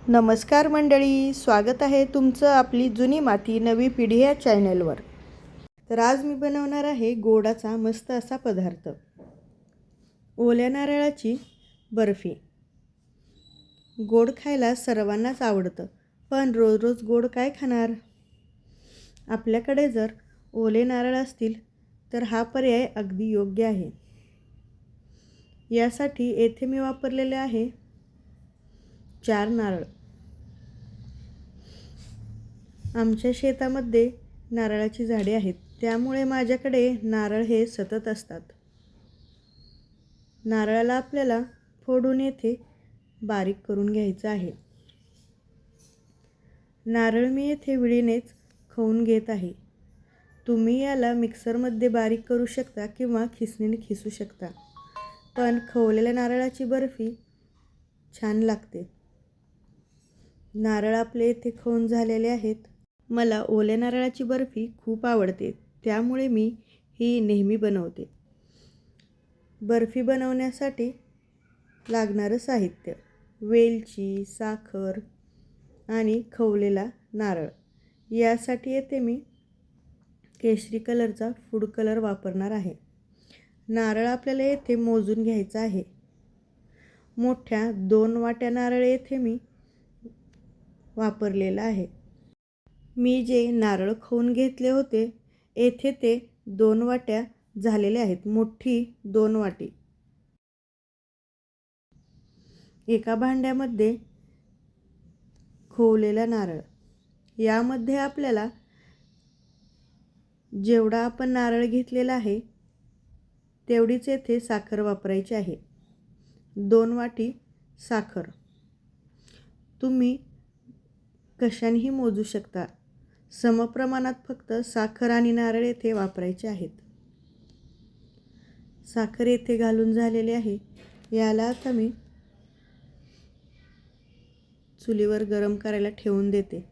नमस्कार मंडळी, स्वागत आहे तुमचं आपली जुनी माती नवी पिढी या चॅनलवर. तर आज मी बनवणार आहे गोडाचा मस्त असा पदार्थ, ओल्या नारळाची बर्फी. गोड खायला सर्वांनाच आवडतं, पण रोज रोज गोड काय खाणार? आपल्याकडे जर ओले नारळ असतील तर हा पर्याय अगदी योग्य आहे. यासाठी येथे मी वापरलेले आहे 4 नारळ. आमच्या शेतामध्ये नारळाची झाडे आहेत, त्यामुळे माझ्याकडे नारळ हे सतत असतात. नारळाला आपल्याला फोडून येथे बारीक करून घ्यायचं आहे. नारळ मी येथे विळीनेच खवून घेत आहे. तुम्ही याला मिक्सरमध्ये बारीक करू शकता किंवा खिसणीने खिसू शकता, पण खवलेल्या नारळाची बर्फी छान लागते. नारळ आपले येथे खवून झालेले आहेत. मला ओल्या नारळाची बर्फी खूप आवडते, त्यामुळे मी ही नेहमी बनवते. बर्फी बनवण्यासाठी लागणारं साहित्य: वेलची, साखर आणि खवलेला नारळ. यासाठी येथे मी केशरी कलरचा फूड कलर वापरणार आहे. नारळ आपल्याला येथे मोजून घ्यायचा आहे. मोठ्या 2 वाट्या नारळ येथे मी वापरलेला आहे. मी जे नारळ खवून घेतले होते येथे ते 2 वाट्या झालेले आहेत. मोठी 2 वाटी. एका भांड्यामध्ये खवलेला नारळ. यामध्ये आपल्याला जेवढा आपण नारळ घेतलेला आहे तेवढीच येथे साखर वापरायची आहे. 2 वाटी साखर. तुम्ही कशानेही मोजू शकता. समप्रमाणात फक्त साखर आणि नारळ येथे वापरायचे आहेत. साखर येथे घालून झालेली आहे. याला आता मी चुलीवर गरम करायला ठेवून देते.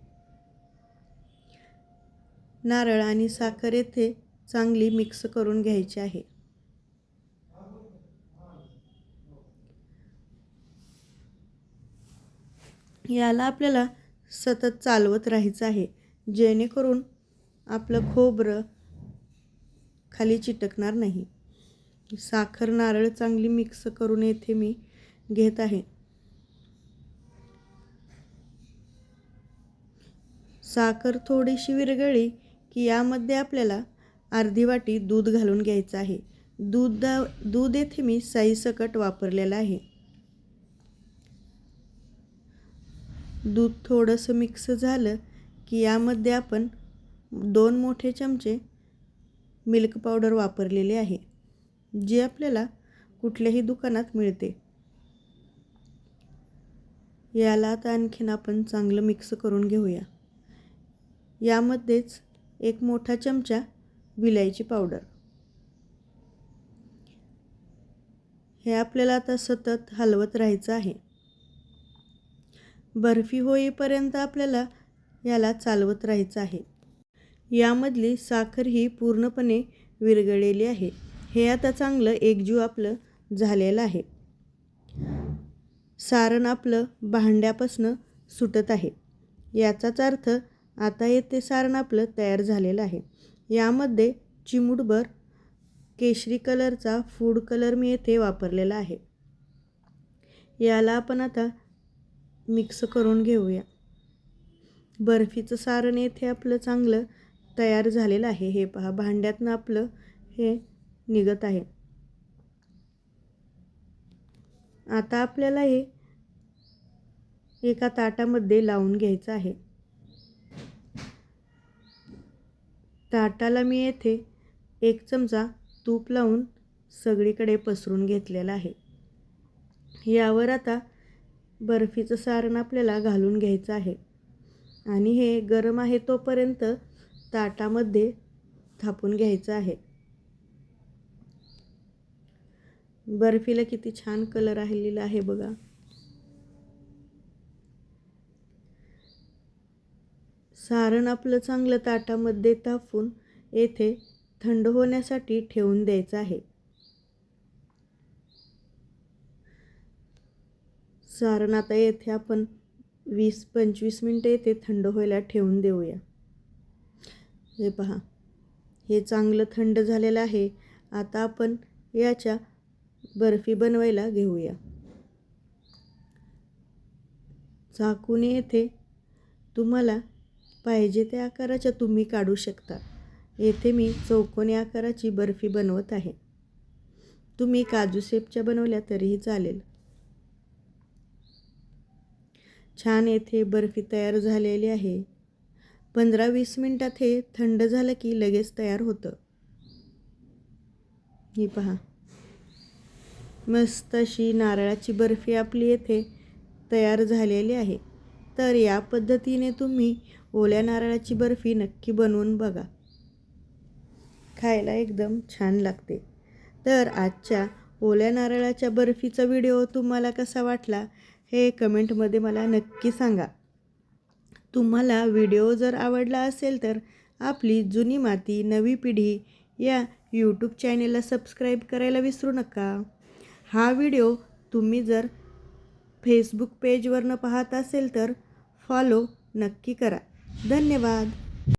नारळ आणि साखर येथे चांगली मिक्स करून घ्यायची आहे. याला आपल्याला सतत चालवत राहायचं आहे, जेणेकरून आपलं खोबरं खाली चिटकणार नाही. साखर नारळ चांगली मिक्स करून येथे मी घेत आहे. साखर थोडीशी विरघळली की यामध्ये आपल्याला अर्धी वाटी दूध घालून घ्यायचं आहे. दूध येथे मी साईसकट वापरलेलं आहे. दूध थोडंसं मिक्स झालं की यामध्ये आपण 2 मोठे चमचे मिल्क पावडर वापरलेले आहे, जे आपल्याला कुठल्याही दुकानात मिळते. याला आता आणखीन आपण चांगलं मिक्स करून घेऊया. यामध्येच 1 मोठा चमचा विलायची पावडर. हे आपल्याला आता सतत हलवत राहायचं आहे. बर्फी होईपर्यंत आपल्याला याला चालवत राहायचं आहे. यामधली साखर ही पूर्णपणे विरघळलेली आहे. हे आता चांगलं एकजीव आपलं झालेलं आहे. सारण आपलं भांड्यापासून सुटत आहे. याचाच अर्थ आता येथे सारण आपलं तयार झालेलं आहे. यामध्ये चिमूटभर केशरी कलरचा फूड कलर मी येथे वापरलेला आहे. याला आपण आता मिक्स करून घेऊया. बर्फीचं सारण येथे आपलं चांगलं तयार झालेलं आहे. हे पहा, भांड्यातनं आपलं हे निघत आहे. आता आपल्याला हे एका ताटामध्ये लावून घ्यायचं आहे. ताटाला मी येथे 1 चमचा तूप लावून सगळीकडे पसरून घेतलेलं आहे. यावर आता बर्फीचं सारण आपल्याला घालून घ्यायचं आहे आणि हे गरम आहे तोपर्यंत ताटामध्ये थापून घ्यायचं आहे. बर्फीला किती छान कलर आलेला आहे बघा. सारण आपलं चांगलं ताटामध्ये तापून येथे थंड होण्यासाठी ठेवून द्यायचं आहे. सारण आता येथे आपण 20-25 मिनटं येथे थंड व्हायला ठेवून देऊया. हे पहा, हे चांगलं थंड झालेलं आहे. आता आपण याच्या बर्फी बनवायला घेऊया. चाकूने येथे तुम्हाला पाहिजे त्या आकाराच्या तुम्ही काढू शकता. येथे मी चौकोनी आकाराची बर्फी बनवत आहे. तुम्ही काजू शेपच्या बनवल्या तरीही चालेल. छान येथे बर्फी तयार झालेली आहे. 15-20 मिनटात हे थंड झालं की लगेच तयार होतं. ही पहा, मस्त अशी नारळाची बर्फी आपली येथे तयार झालेली आहे. तर या पद्धतीने तुम्ही ओल्या नारळाची बर्फी नक्की बनवून बघा. खायला एकदम छान लागते. तर आजच्या ओल्या नारळाच्या बर्फीचा व्हिडिओ तुम्हाला कसा वाटला हे कमेंटमध्ये मला नक्की सांगा. तुम्हाला व्हिडिओ जर आवडला असेल तर आपली जुनी माती नवी पिढी या यूट्यूब चॅनेलला सबस्क्राईब करायला विसरू नका. हा व्हिडिओ तुम्ही जर फेसबुक पेजवरनं पाहत असेल तर फॉलो नक्की करा. धन्यवाद.